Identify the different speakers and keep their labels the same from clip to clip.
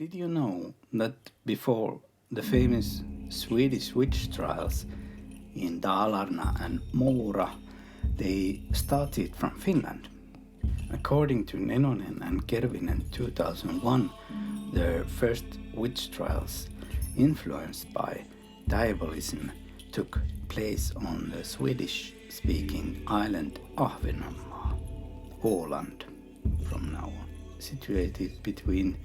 Speaker 1: Did you know that before the famous Swedish witch trials in Dalarna and Mora, they started from Finland? According to Nenonen and Kervinen 2001, their first witch trials, influenced by diabolism, took place on the Swedish-speaking island Ahvenanmaa, Åland from now on, situated between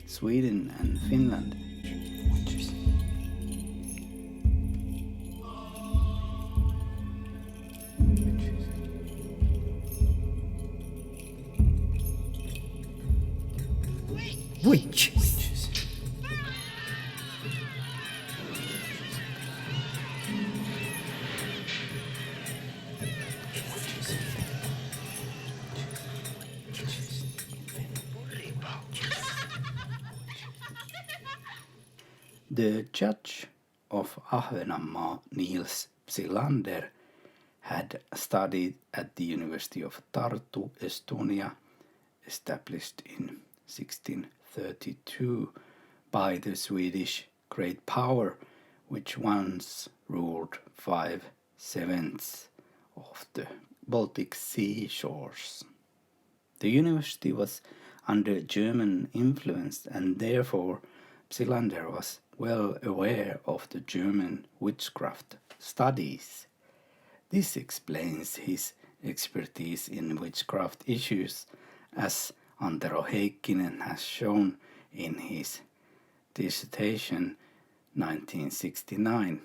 Speaker 1: Sweden and Finland.
Speaker 2: Witches.
Speaker 1: The judge of Ahvenanmaa, Niels Psylander, had studied at the University of Tartu, Estonia, established in 1632 by the Swedish Great Power, which once ruled 5/7 of the Baltic Sea shores. The university was under German influence, and therefore Psylander was well aware of the German witchcraft studies. This explains his expertise in witchcraft issues, as Antero Heikkinen has shown in his dissertation 1969.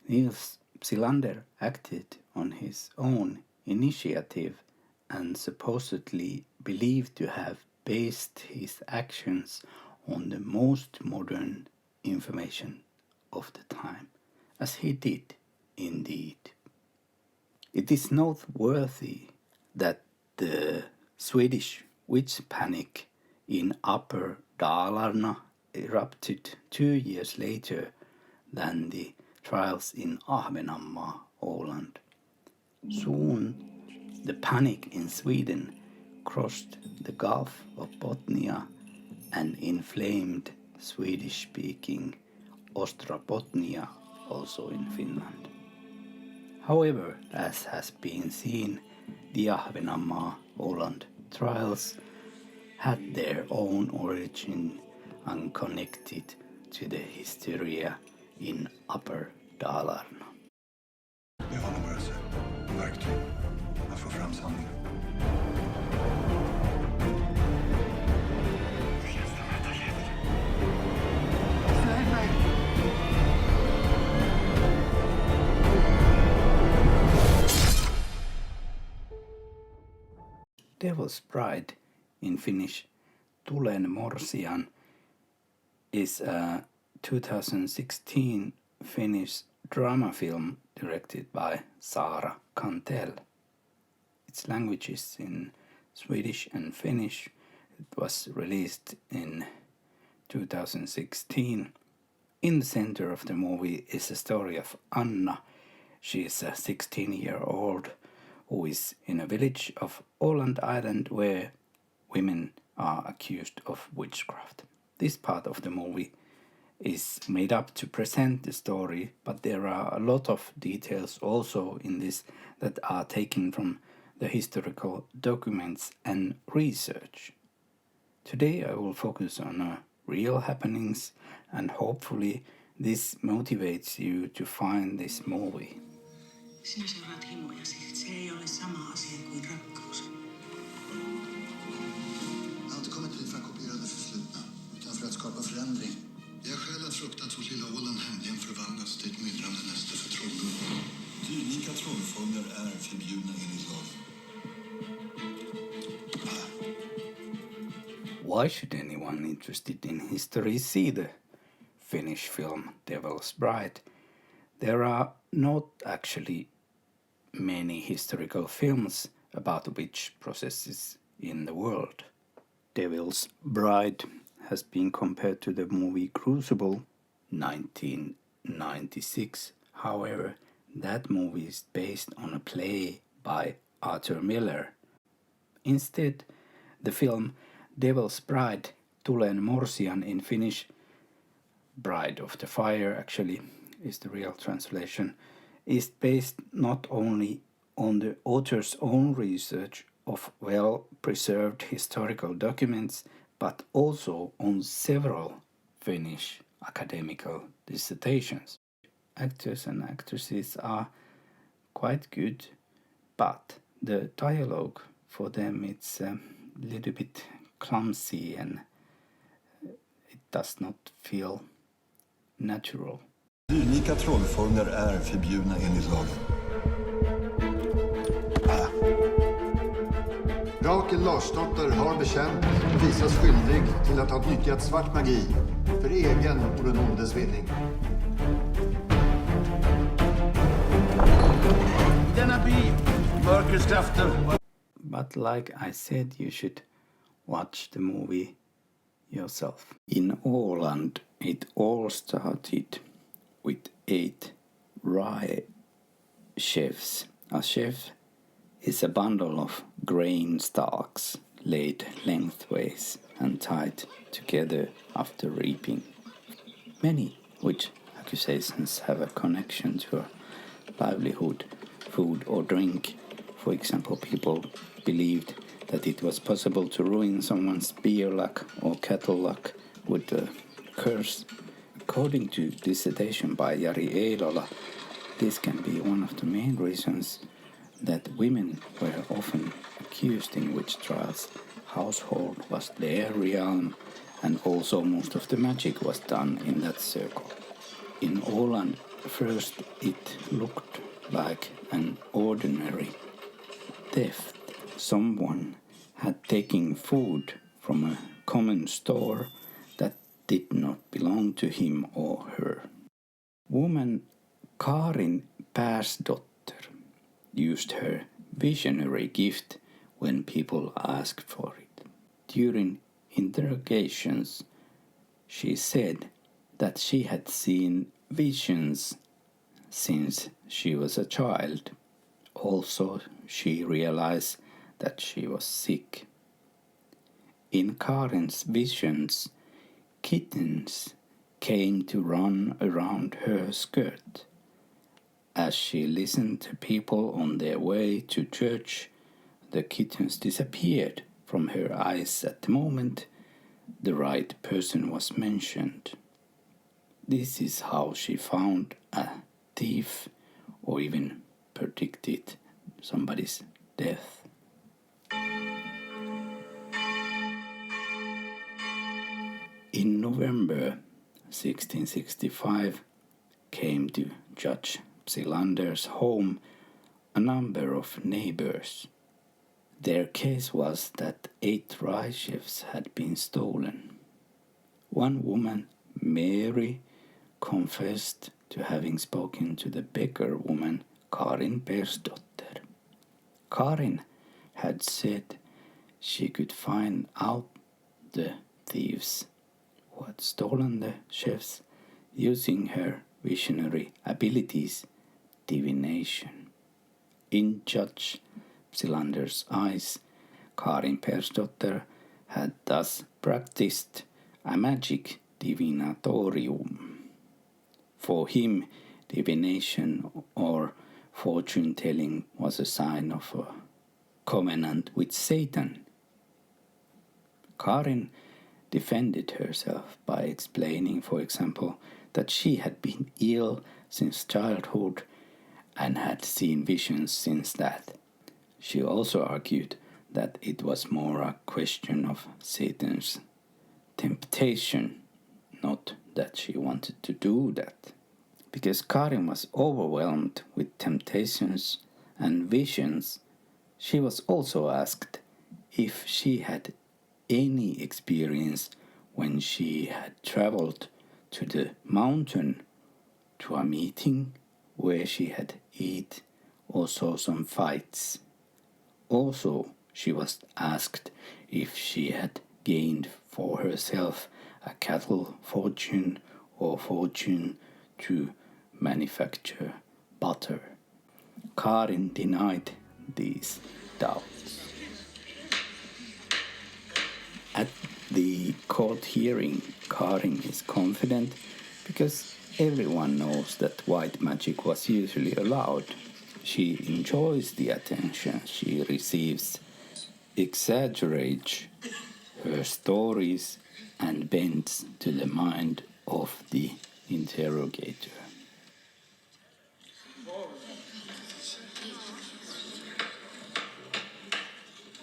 Speaker 1: Niels Psylander acted on his own initiative and supposedly believed to have based his actions on the most modern information of the time, as he did indeed. It is noteworthy that the Swedish witch panic in Upper Dalarna erupted 2 years later than the trials in Ahvenanmaa, Åland. Soon, the panic in Sweden crossed the Gulf of Bothnia and inflamed Swedish-speaking Ostrobothnia, also in Finland. However, as has been seen, the Ahvenanmaa Åland trials had their own origin unconnected to the hysteria in Upper Dalarna.
Speaker 3: Vi har nog rörelse, verktyg, att få fram sanningen.
Speaker 1: Devil's Bride, in Finnish Tulen Morsian, is a 2016 Finnish drama film directed by Saara Kantell. Its language is in Swedish and Finnish. It was released in 2016. In the center of the movie is the story of Anna. She is a 16-year-old who is in a village of Åland Island where women are accused of witchcraft. This part of the movie is made up to present the story, but there are a lot of details also in this that are taken from the historical documents and research. Today I will focus on real happenings, and hopefully this motivates you to find this movie.
Speaker 4: Sinä seuraat himojasi. Se ei ole sama asia kuin rakkaus.
Speaker 3: Jag har inte kommit hit för att kopiera det förflutna, utan för att skapa förändring. Jag själv har fruktat att vårt lilla Åland hemligen förvandlats till ett myllrande näste för trolldomar. Dylika trollformer är förbjudna enligt lag.
Speaker 1: Why should anyone interested in history see the Finnish film Devil's Bride? There are not actually many historical films about witch processes in the world. Devil's Bride has been compared to the movie Crucible 1996. However, that movie is based on a play by Arthur Miller. Instead, the film Devil's Bride Tulen Morsian in Finnish, Bride of the Fire actually is the real translation, is based not only on the author's own research of well-preserved historical documents, but also on several Finnish academical dissertations. Actors and actresses are quite good, but the dialogue for them it's a little bit clumsy and it does not feel natural.
Speaker 3: Dylika trollformler är förbjudna enligt lagen. Rakel Larsdotter har bekänt och visats skyldig till att ha nyttjat svart magi för egen och den ondes vinning.
Speaker 2: Denna by, mörkrets krafter.
Speaker 1: But like I said, you should watch the movie yourself. In Åland, it all started with 8 rye sheaves. A sheaf is a bundle of grain stalks laid lengthways and tied together after reaping. Many witch accusations have a connection to a livelihood, food or drink. For example, people believed that it was possible to ruin someone's beer luck or cattle luck with a curse. According to dissertation by Jari Eilola, this can be one of the main reasons that women were often accused in witch trials. Household was their realm, and also most of the magic was done in that circle. In Åland, first it looked like an ordinary theft. Someone had taken food from a common store that did not belong to him or her. Woman Karin Persdotter used her visionary gift when people asked for it. During interrogations, she said that she had seen visions since she was a child. Also, she realized that she was sick. In Karin's visions, kittens came to run around her skirt. As she listened to people on their way to church, the kittens disappeared from her eyes at the moment the right person was mentioned. This is how she found a thief or even predicted somebody's death. In November 1665 came to Judge Psylander's home a number of neighbors. Their case was that 8 rye sheaves had been stolen. One woman, Mary, confessed to having spoken to the beggar woman Karin Persdotter. Karin had said she could find out the thieves who had stolen the sheaves using her visionary abilities, divination. In Judge Psylander's eyes, Karin Persdotter had thus practiced a magic divinatorium. For him, divination or fortune-telling was a sign of a covenant with Satan. Karin defended herself by explaining, for example, that she had been ill since childhood and had seen visions since that. She also argued that it was more a question of Satan's temptation, not that she wanted to do that. Because Karin was overwhelmed with temptations and visions, she was also asked if she had any experience when she had traveled to the mountain to a meeting where she had eat or saw some fights. Also, she was asked if she had gained for herself a cattle fortune or fortune to manufacture butter. Karin denied these doubts. At the court hearing, Karin is confident because everyone knows that white magic was usually allowed. She enjoys the attention she receives, exaggerates her stories, and bends to the mind of the interrogator.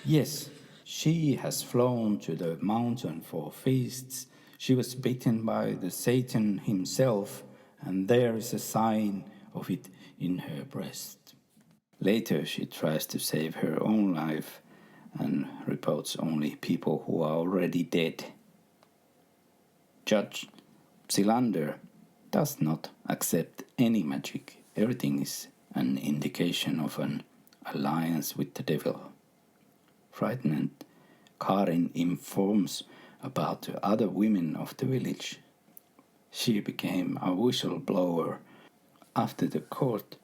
Speaker 1: Yes, she has flown to the mountain for feasts. She was bitten by the Satan himself, and there is a sign of it in her breast. Later, she tries to save her own life and reports only people who are already dead. Judge Psylander does not accept any magic. Everything is an indication of an alliance with the devil. Frightened, Karin informs about the other women of the village. She became a whistleblower. After the court,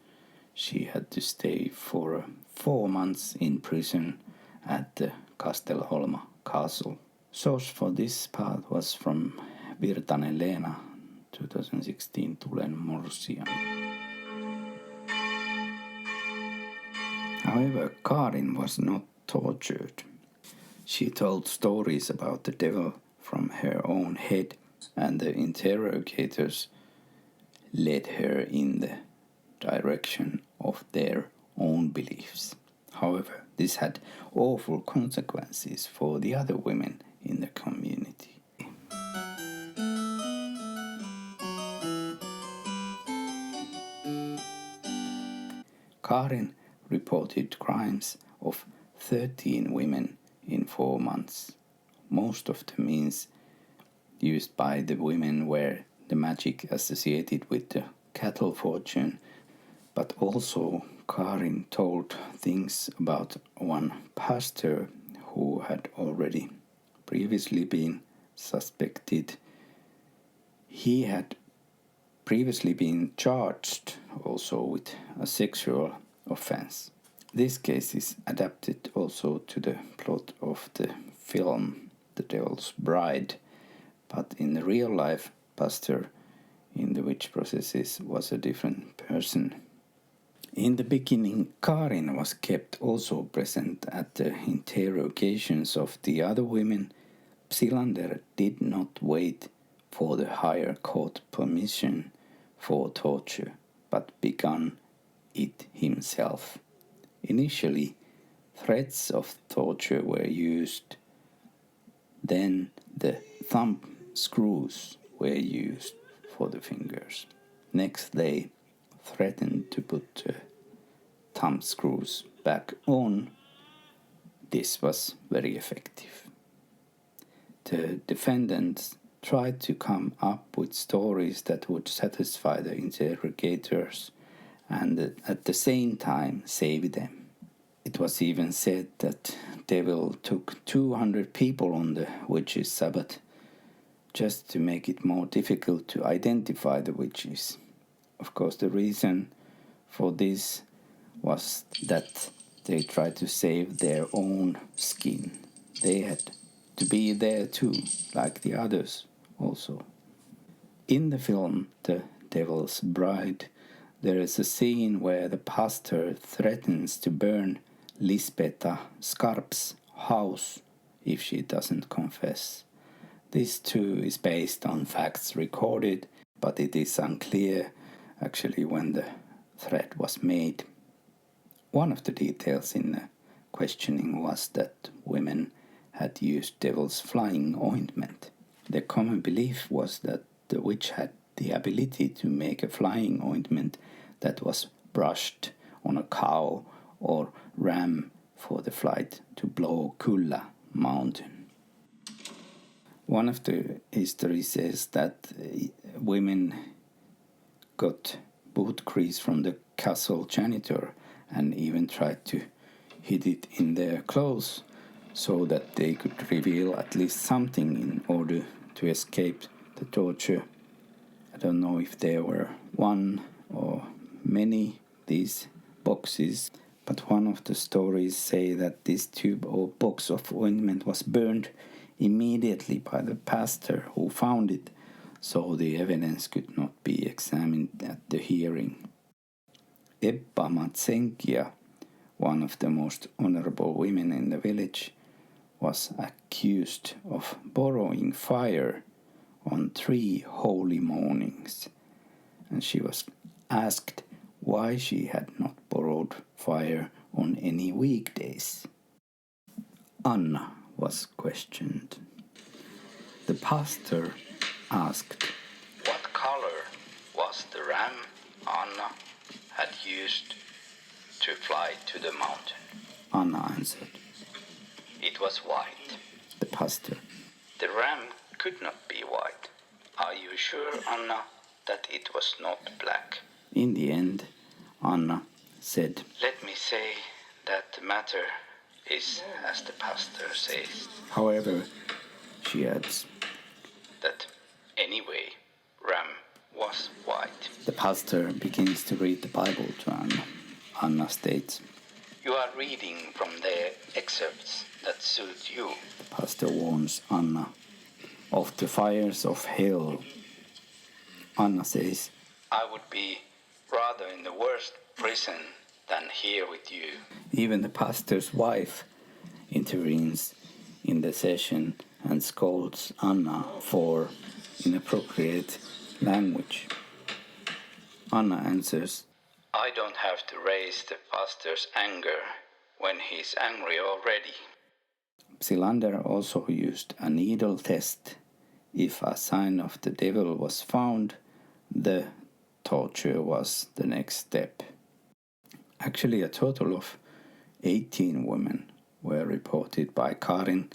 Speaker 1: she had to stay for 4 months in prison at the Kastelholma castle. Source for this part was from Virtanen Leena, 2016, Tulen Morsian. However, Karin was not tortured. She told stories about the devil from her own head, and the interrogators led her in the direction of their own beliefs. However, this had awful consequences for the other women in the community. Karin reported crimes of 13 women in 4 months. Most of the means used by the women were the magic associated with the cattle fortune, but also Karin told things about one pastor who had already previously been suspected. He had previously been charged also with a sexual offense. This case is adapted also to the plot of the film The Devil's Bride, but in the real life, pastor in the witch processes was a different person. In the beginning, Karin was kept also present at the interrogations of the other women. Psylander did not wait for the higher court permission for torture, but began it himself. Initially, threats of torture were used. Then the thumb screws were used for the fingers. Next, they threatened to put the thumb screws back on. This was very effective. The defendants tried to come up with stories that would satisfy the interrogators and at the same time save them. It was even said that devil took 200 people on the witches' Sabbath just to make it more difficult to identify the witches. Of course, the reason for this was that they tried to save their own skin. They had to be there too, like the others also. In the film The Devil's Bride, there is a scene where the pastor threatens to burn Lisbeta Skarp's house if she doesn't confess. This too is based on facts recorded, but it is unclear actually when the threat was made. One of the details in the questioning was that women had used devil's flying ointment. The common belief was that the witch had the ability to make a flying ointment that was brushed on a cow or ram for the flight to blow Kulla mountain. One of the histories says that women got boot grease from the castle janitor and even tried to hid it in their clothes so that they could reveal at least something in order to escape the torture. I don't know if there were one or many these boxes, but one of the stories say that this tube or box of ointment was burned immediately by the pastor who found it, so the evidence could not be examined at the hearing. Ebba Matsenkia, one of the most honorable women in the village, was accused of borrowing fire on 3 holy mornings, and she was asked why she had not borrowed fire on any weekdays. Anna was questioned. The pastor asked what color was the ram Anna had used to fly to the mountain. Anna answered, "It was white." The pastor, "The ram could not be white. Are you sure, Anna, that it was not black?" In the end, Anna said, "Let me say that the matter is as the pastor says." However, she adds that anyway, ram was white. The pastor begins to read the Bible to Anna. Anna states, "You are reading from the excerpts that suit you." The pastor warns Anna of the fires of hell. Anna says, "I would be rather in the worst prison than here with you." Even the pastor's wife intervenes in the session and scolds Anna for inappropriate language. Anna answers, "I don't have to raise the pastor's anger when he's angry already." Psylander also used a needle test. If a sign of the devil was found, the torture was the next step. Actually, a total of 18 women were reported by Karin.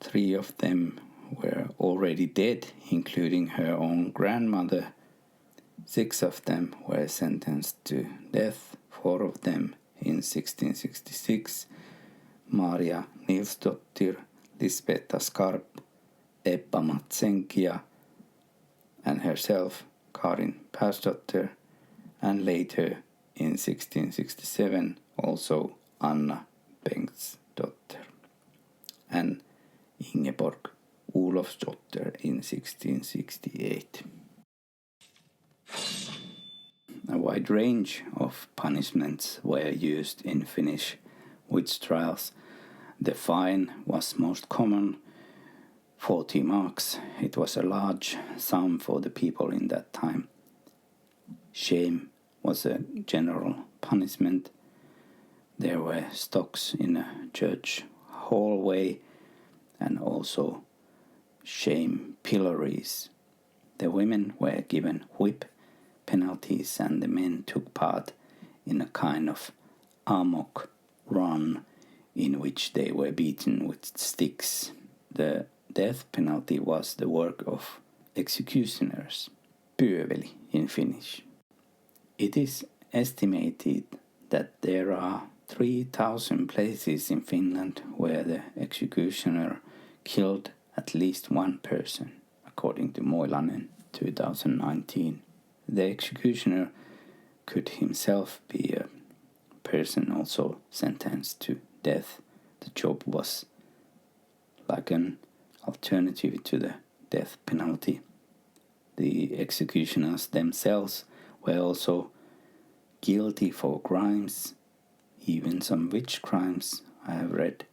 Speaker 1: 3 of them were already dead, including her own grandmother. 6 of them were sentenced to death, 4 of them in 1666. Maria Nilsdottir, Lisbetta Skarp, Ebba Matsenkia, and herself, Karin Persdotter, and later in 1667 also Anna Bengtsdotter, and Ingeborg Olofsdotter in 1668. A wide range of punishments were used in Finnish witch trials. The fine was most common, 40 marks. It was a large sum for the people in that time. Shame was a general punishment. There were stocks in a church hallway and also shame pillories. The women were given whip penalties and the men took part in a kind of amok run in which they were beaten with sticks. The death penalty was the work of executioners, pyöveli in Finnish. It is estimated that there are 3,000 places in Finland where the executioner killed at least one person, according to Moilanen 2019. The executioner could himself be a person also sentenced to death. The job was like an alternative to the death penalty. The executioners themselves were also guilty for crimes, even some witch crimes I have read.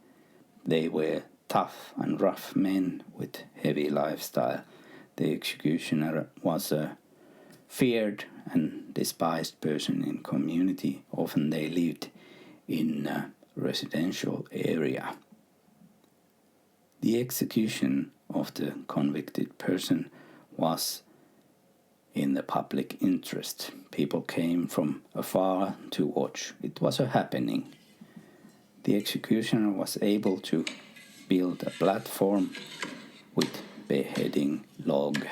Speaker 1: They were tough and rough men with heavy lifestyle. The executioner was a feared and despised person in community. Often they lived in a residential area. The execution of the convicted person was in the public interest. People came from afar to watch. It was a happening. The executioner was able to build a platform with beheading log.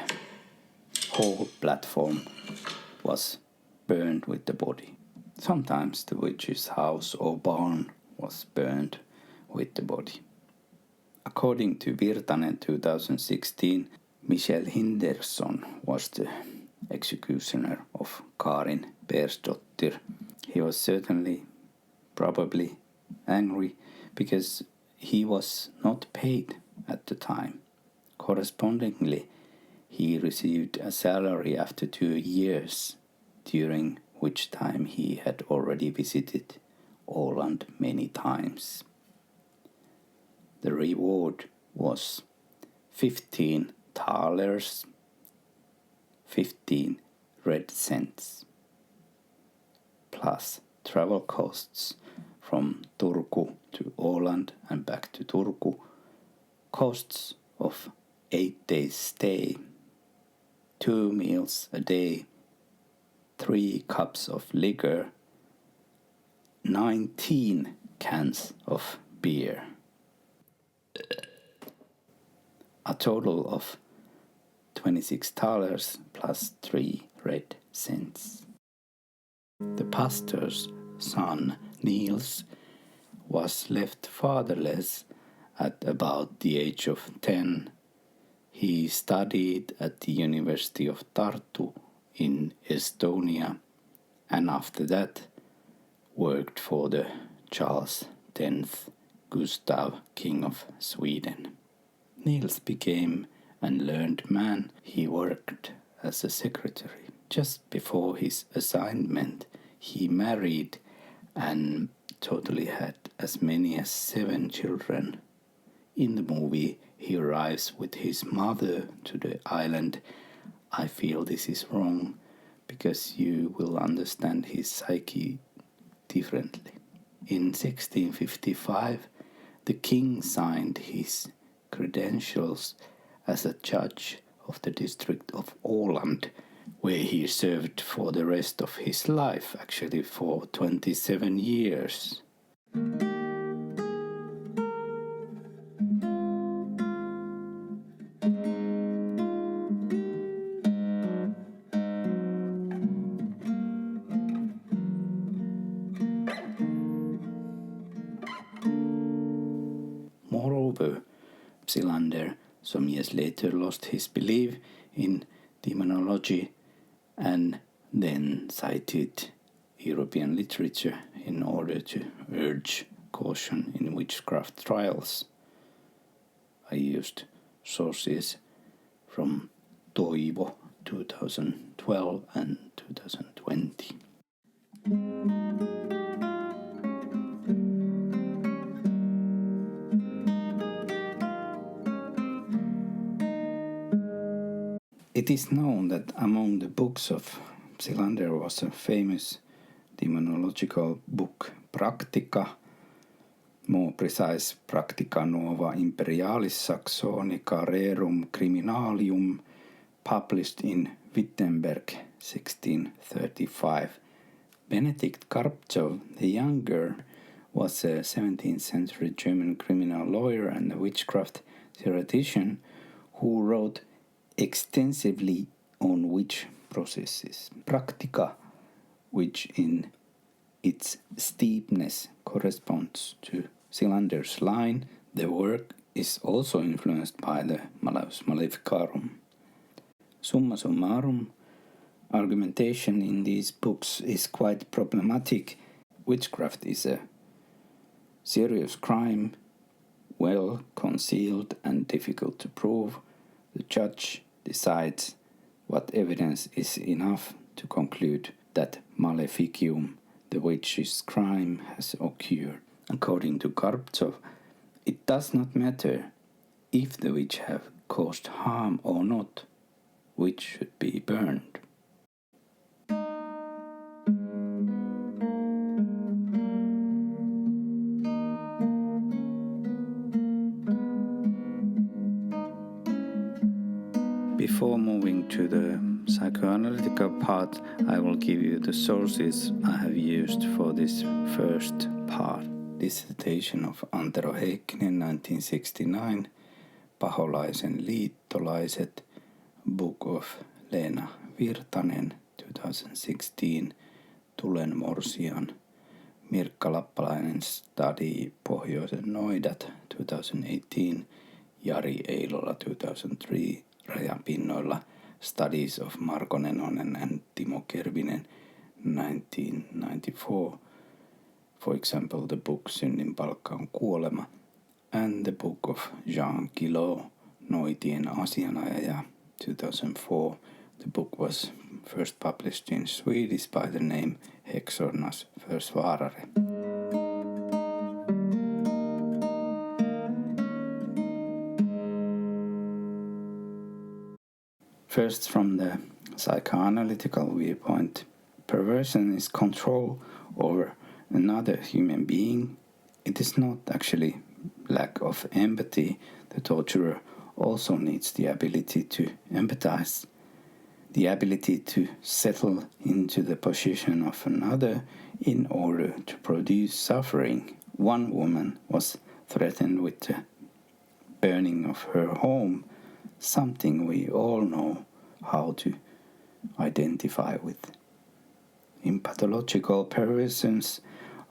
Speaker 1: Whole platform was burned with the body. Sometimes the witch's house or barn was burned with the body. According to Virtanen 2016, Michel Hinderson was the executioner of Karin Persdottir. He was certainly, probably angry because he was not paid at the time. Correspondingly, he received a salary after 2 years, during which time he had already visited Åland many times. The reward was 15 thalers, 15 red cents, plus travel costs from Turku to Åland and back to Turku, costs of 8 days stay, 2 meals a day, 3 cups of liquor, 19 cans of beer. A total of 26 thalers plus 3 red cents. The pastor's son, Niels, was left fatherless at about the age of 10. He studied at the University of Tartu in Estonia, and after that worked for the Charles X Gustav, King of Sweden. Niels became an learned man. He worked as a secretary. Just before his assignment, he married and totally had as many as 7 children. In the movie, he arrives with his mother to the island. I feel this is wrong because you will understand his psyche differently. In 1655, the king signed his credentials as a judge of the district of Åland, where he served for the rest of his life, actually for 27 years. Moreover, Psylander some years later lost his belief in demonology and then cited European literature in order to urge caution in witchcraft trials. I used sources from Toivo 2012 and 2020. It is known that among the books of Psylander was a famous demonological book, Practica, more precise, Practica Nova Imperialis Saxonica Rerum Criminalium, published in Wittenberg, 1635. Benedict Karpzov the Younger was a 17th century German criminal lawyer and a witchcraft theoretician who wrote extensively on witch processes. Practica, which in its steepness corresponds to Psylander's line, the work is also influenced by the Malleus Maleficarum. Summa summarum, argumentation in these books is quite problematic. Witchcraft is a serious crime, well concealed and difficult to prove. The judge decides what evidence is enough to conclude that maleficium, the witch's crime, has occurred. According to Karpzov, it does not matter if the witch have caused harm or not, which should be burned. Before moving to the psychoanalytical part, I will give you the sources I have used for this first part. Dissertation of Antero Heikkinen, 1969, Paholaisen liittolaiset, book of Leena Virtanen, 2016, Tulen morsian, Mirkka Lappalainen study Pohjoisen noidat, 2018, Jari Eilola, 2003, Rajapinnoilla, Studies of Marko Nenonen and Timo Kervinen, 1994. For example, the book Synnin palkka on kuolema, and the book of Jean Guillot, Noitien asianajaja, 2004. The book was first published in Swedish by the name Häxornas försvarare. First, from the psychoanalytical viewpoint, perversion is control over another human being. It is not actually lack of empathy. The torturer also needs the ability to empathize, the ability to settle into the position of another in order to produce suffering. One woman was threatened with the burning of her home, something we all know how to identify with. In pathological perversions,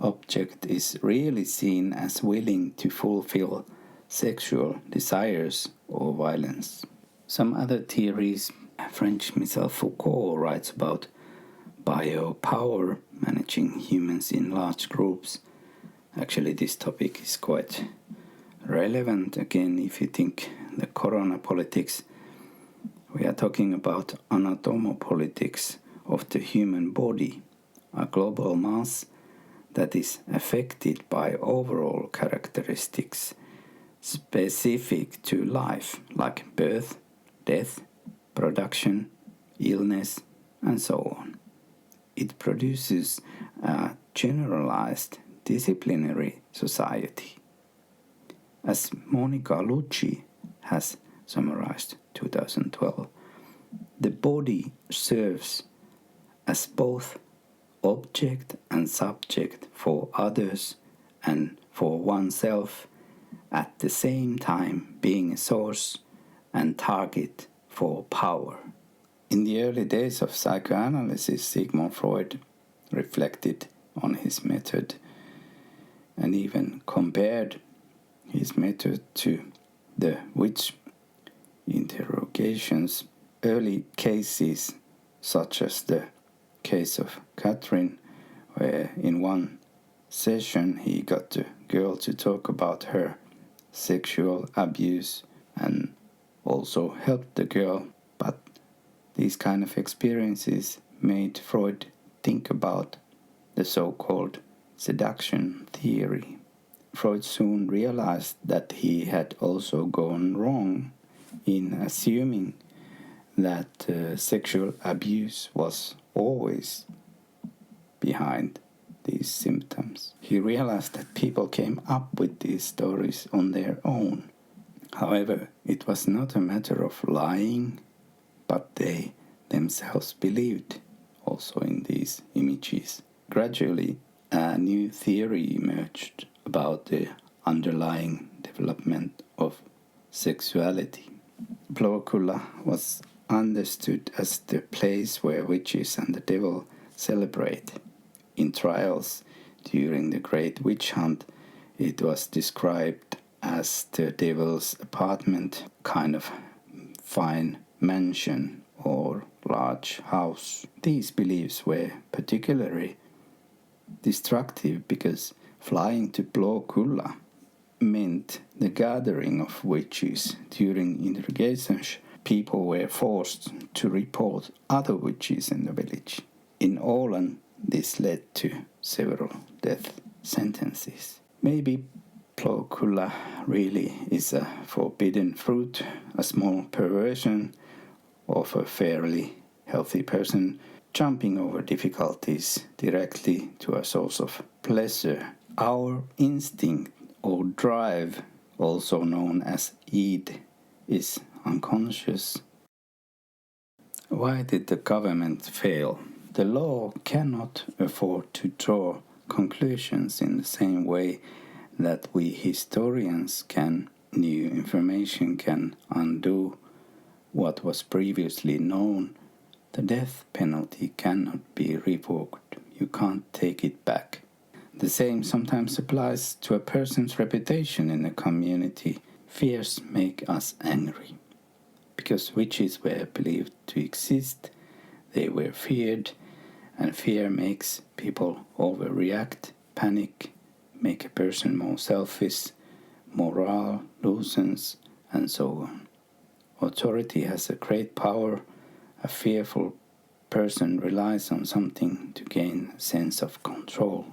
Speaker 1: object is really seen as willing to fulfill sexual desires or violence. Some other theories, French Michel Foucault writes about biopower, managing humans in large groups. Actually, this topic is quite relevant again if you think the corona politics. We are talking about anatomopolitics of the human body, a global mass that is affected by overall characteristics specific to life, like birth, death, production, illness, and so on. It produces a generalized disciplinary society. As Monica Lucci has summarized 2012, the body serves as both object and subject for others and for oneself, at the same time being a source and target for power. In the early days of psychoanalysis, Sigmund Freud reflected on his method and even compared his method to the witch interrogations. Early cases, such as the case of Catherine, where in one session he got the girl to talk about her sexual abuse and also helped the girl, but these kind of experiences made Freud think about the so-called seduction theory. Freud soon realized that he had also gone wrong in assuming that sexual abuse was always behind these symptoms. He realized that people came up with these stories on their own. However, it was not a matter of lying, but they themselves believed also in these images. Gradually, a new theory emerged about the underlying development of sexuality. Blåkulla was understood as the place where witches and the devil celebrate. In trials during the Great Witch Hunt, it was described as the devil's apartment, kind of fine mansion or large house. These beliefs were particularly destructive because flying to Blåkulla meant the gathering of witches. During interrogations, people were forced to report other witches in the village. In Åland, this led to several death sentences. Maybe Blåkulla really is a forbidden fruit, a small perversion of a fairly healthy person jumping over difficulties directly to a source of pleasure. Our instinct or drive, also known as id, is unconscious. Why did the government fail? The law cannot afford to draw conclusions in the same way that we historians can. New information can undo what was previously known. The death penalty cannot be revoked. You can't take it back. The same sometimes applies to a person's reputation in a community. Fears make us angry. Because witches were believed to exist, they were feared, and fear makes people overreact, panic, make a person more selfish, morale loosens, and so on. Authority has a great power. A fearful person relies on something to gain a sense of control.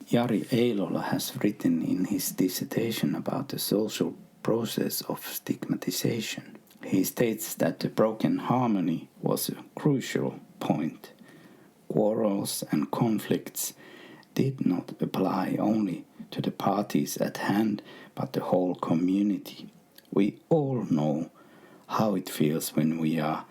Speaker 1: Jari Eilola has written in his dissertation about the social process of stigmatization. He states that the broken harmony was a crucial point. Quarrels and conflicts did not apply only to the parties at hand, but the whole community. We all know how it feels when we are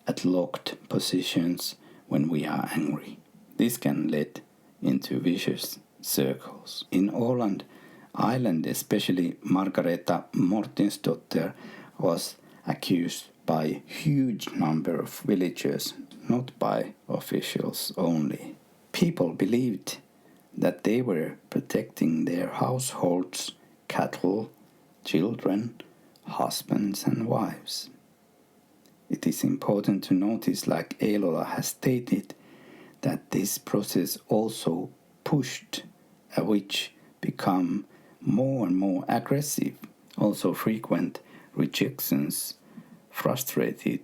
Speaker 1: at locked positions, when we are angry. This can lead into vicious circles. In Åland Island, especially Margareta Mortensdotter was accused by a huge number of villagers, not by officials only. People believed that they were protecting their households, cattle, children, husbands and wives. It is important to notice, like Eilola has stated, that this process also pushed a witch become more and more aggressive. Also frequent rejections frustrated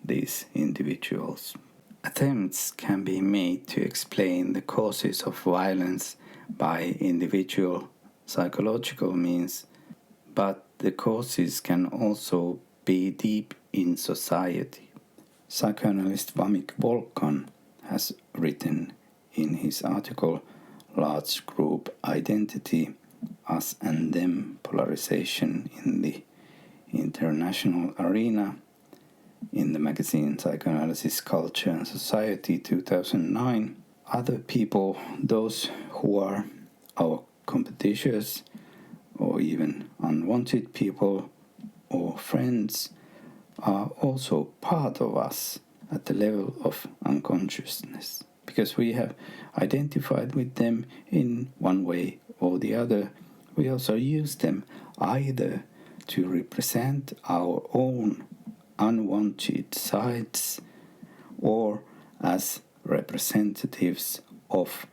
Speaker 1: these individuals. Attempts can be made to explain the causes of violence by individual psychological means, but the causes can also be deep in society. Psychoanalyst Vamik Volkan has written in his article Large Group Identity, Us and Them Polarization in the International Arena in the magazine Psychoanalysis, Culture and Society 2009. Other people, those who are our competitors or even unwanted people or friends, are also part of us at the level of unconsciousness. Because we have identified with them in one way or the other, we also use them either to represent our own unwanted sides or as representatives of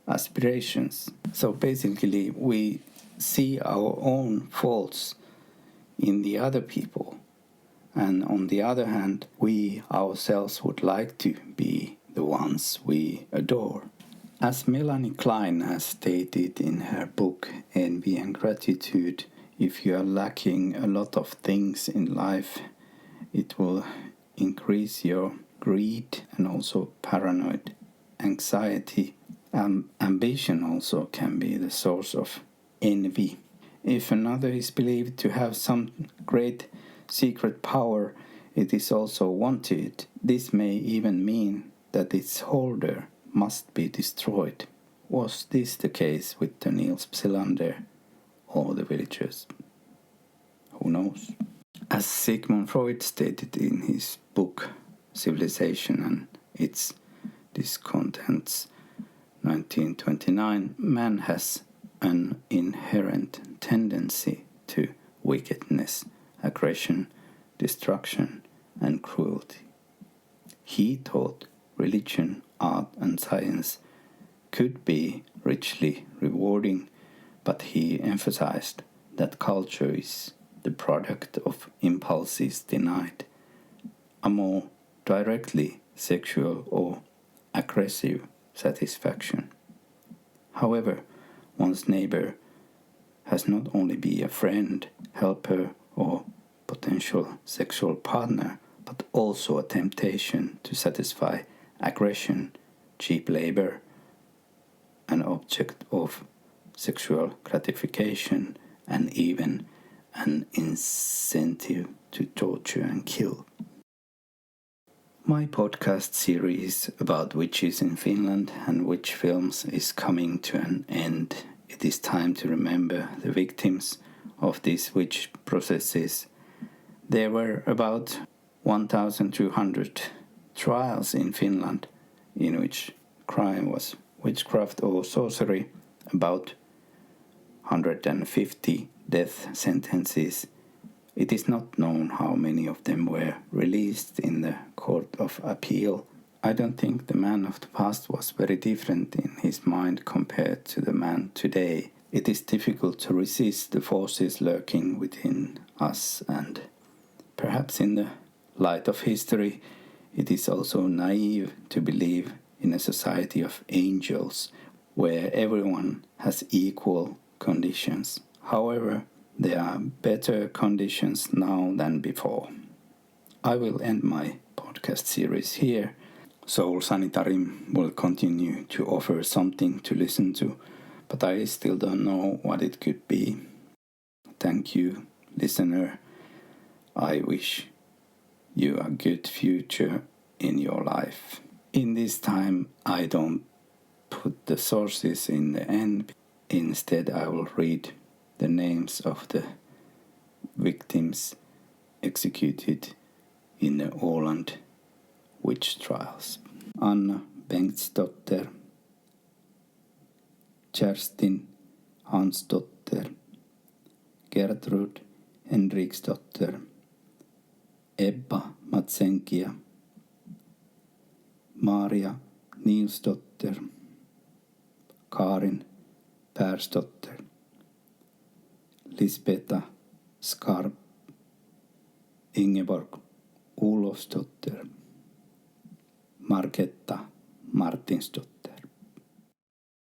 Speaker 1: aspirations. So basically, we see our own faults in the other people, and on the other hand, we ourselves would like to be the ones we adore. As Melanie Klein has stated in her book Envy and Gratitude, if you are lacking a lot of things in life, it will increase your greed and also paranoid anxiety. Ambition also can be the source of envy. If another is believed to have some great secret power, it is also wanted. This may even mean that its holder must be destroyed. Was this the case with the Niels Psilander or the villagers? Who knows? As Sigmund Freud stated in his book Civilization and its Discontents 1929, man has an inherent tendency to wickedness, aggression, destruction, and cruelty. He thought religion, art, and science could be richly rewarding, but he emphasized that culture is the product of impulses denied, a more directly sexual or aggressive satisfaction. However, one's neighbor has not only be a friend, helper, or potential sexual partner, but also a temptation to satisfy aggression, cheap labor, an object of sexual gratification, and even an incentive to torture and kill. My podcast series about witches in Finland and witch films is coming to an end. It is time to remember the victims of these witch processes. There were about 1,200 trials in Finland in which crime was witchcraft or sorcery, about 150 death sentences. It is not known how many of them were released in the Court of Appeal. I don't think the man of the past was very different in his mind compared to the man today. It is difficult to resist the forces lurking within us, and perhaps in the light of history, it is also naive to believe in a society of angels where everyone has equal conditions. However, there are better conditions now than before. I will end my podcast series here. Soul Sanitarim will continue to offer something to listen to, but I still don't know what it could be. Thank you, listener. I wish you a good future in your life. In this time, I don't put the sources in the end. Instead, I will read the names of the victims executed in the Åland witch trials. Anna Bengtsdotter, Kerstin Hansdotter, Gertrud Henriksdotter, Ebba Matsenkia, Maria Nilsdotter, Karin Persdotter, Lisbeta Skarp, Ingeborg Olofsdotter, Marketta Martinsdotter.